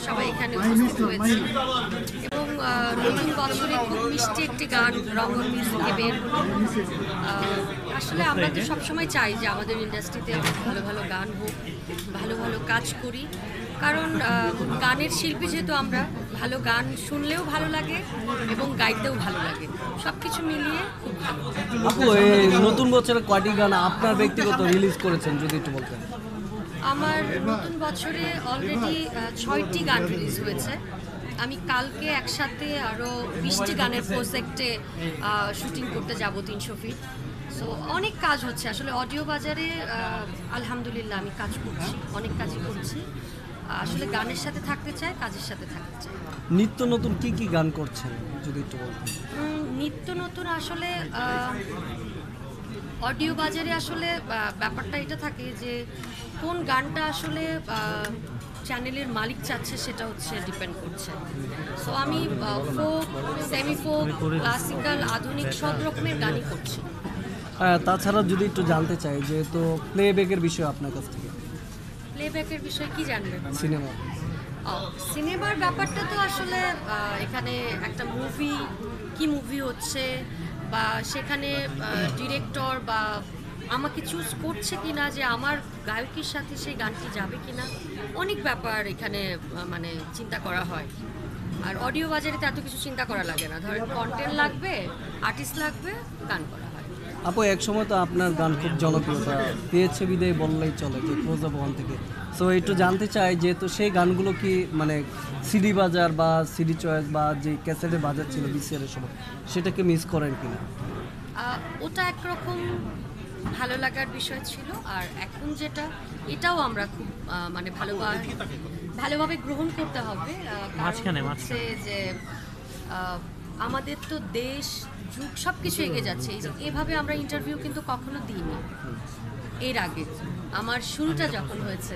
সবাই এখানে উপস্থিত হয়েছি এবং নতুন বছরে খুব মিষ্টি একটি গান রঙ্গন মিউজিকে বের হলো। আসলে আমরা তো সবসময় চাই যে আমাদের ইন্ডাস্ট্রিতে অনেক ভালো ভালো গান হোক, ভালো ভালো কাজ করি, কারণ গানের শিল্পী যেহেতু আমরা, ভালো গান শুনলেও ভালো লাগে এবং গাইতেও ভালো লাগে, সব কিছু মিলিয়ে খুব ভালো। আপু, এই নতুন বছরে কয়টি গান আপনার ব্যক্তিগত রিলিজ করেছেন যদি একটু বলতেন? আমার নতুন বছরে অলরেডি 6টি গান রিলিজ হয়েছে। আমি কালকে একসাথে আরও 20টি গানের প্রজেক্টে শুটিং করতে যাব 300 ফিট। সো অনেক কাজ হচ্ছে আসলে অডিও বাজারে। আলহামদুলিল্লাহ আমি কাজ করছি, অনেক কাজই করছি। আসলে গানের সাথে থাকতে চাই, কাজের সাথে থাকতে চাই। নিত্য নতুন কি কি গান করছেন যদি একটু বলতেন? নিত্য নতুন আসলে অডিও বাজারে আসলে ব্যাপারটা এটা থাকে যে কোন গানটা আসলে চ্যানেলের মালিক চাচ্ছে সেটা হচ্ছে ডিপেন্ড করছে। সো আমি ফোক, সেমি ফোক, ক্লাসিক্যাল, আধুনিক সব রকমের গানই করছি। তাছাড়া যদি একটু জানতে চাই, যেহেতু প্লেব্যাকের বিষয় আপনার কাছ থেকে, প্লেব্যাকের বিষয়ে কি জানবেন? সিনেমা সিনেমার ব্যাপারটা তো আসলে এখানে একটা মুভি, কি মুভি হচ্ছে বা সেখানে ডিরেক্টর বা আমাকে চুজ করছে কিনা, যে আমার গায়কের সাথে সেই গানটি যাবে কিনা, অনেক ব্যাপার এখানে মানে চিন্তা করা হয়। আর অডিও বাজারে তো এত কিছু চিন্তা করা লাগে না, ধরেন কন্টেন্ট লাগবে, আর্টিস্ট লাগবে, গান করা হয়। আপু, এক সময় তো আপনার গান খুব জনপ্রিয়তা পেয়েছে বিদায় বললেই চলে, যে ক্লোজ আপ ওয়ান থেকে। সো একটু জানতে চাই, যেহেতু সেই গানগুলো কি মানে সিডি বাজার বা সিডি চয়েস বা যে ক্যাসেটের বাজার ছিল বিসিআর এর সময়, সেটাকে মিস করেন কিনা? ওটা একরকম ভালো লাগার বিষয় ছিল, আর এখন যেটা, এটাও আমরা খুব মানে ভালোভাবে গ্রহণ করতে হবে। হচ্ছে যে আমাদের তো দেশ, যুগ সব কিছু এগিয়ে যাচ্ছে। এভাবে আমরা ইন্টারভিউ কিন্তু কখনো দিইনি এর আগে। আমার শুরুটা যখন হয়েছে,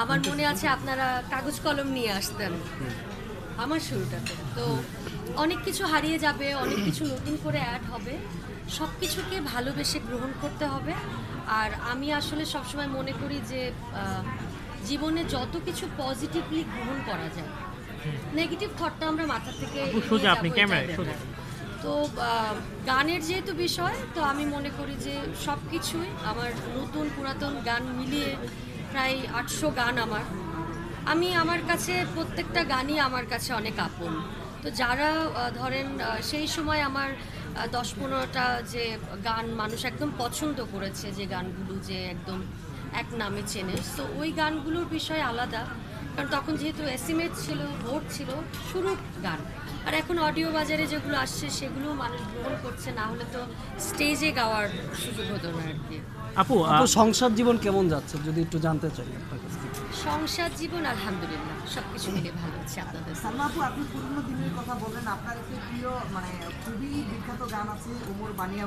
আমার মনে আছে আপনারা কাগজ কলম নিয়ে আসতেন আমার শুরুটাতে। তো অনেক কিছু হারিয়ে যাবে, অনেক কিছু নতুন করে অ্যাড হবে, সব কিছুকে ভালোবেসে গ্রহণ করতে হবে। আর আমি আসলে সবসময় মনে করি যে জীবনে যত কিছু পজিটিভলি গ্রহণ করা যায়, নেগেটিভ থটটা আমরা মাথা থেকে তো গানের যেহেতু বিষয়, তো আমি মনে করি যে সব কিছুই আমার নতুন পুরাতন গান মিলিয়ে প্রায় 800 গান আমার কাছে প্রত্যেকটা গানই আমার কাছে অনেক আপন। তো যারা ধরেন সেই সময় আমার 10-15টা যে গান মানুষ একদম পছন্দ করেছে, যে গানগুলো যে একদম এক নামে চেনে, তো ওই গানগুলোর বিষয় আলাদা, কারণ তখন যেহেতু এসিমেট ছিল, ভোট ছিল, শুরুর গান। আর এখন অডিও বাজারে যেগুলো আসছে সেগুলো মানুষ গ্রহণ করছে, না হলে তো স্টেজে গাওয়ার সুযোগ হতো না আর কি। আপু, সংসার জীবন কেমন যাচ্ছে যদি একটু জানতে চাই আপনার কাছ থেকে? সংসার জীবন আলহামদুলিল্লাহ সবকিছু মিলে ভালো হচ্ছে। আপনাদের সালমা আপু, আপনি পুরনো দিনের কথা বললেন, আপনার একটি প্রিয় মানে খুবই বিখ্যাত গান আছে ওমর বানিয়া।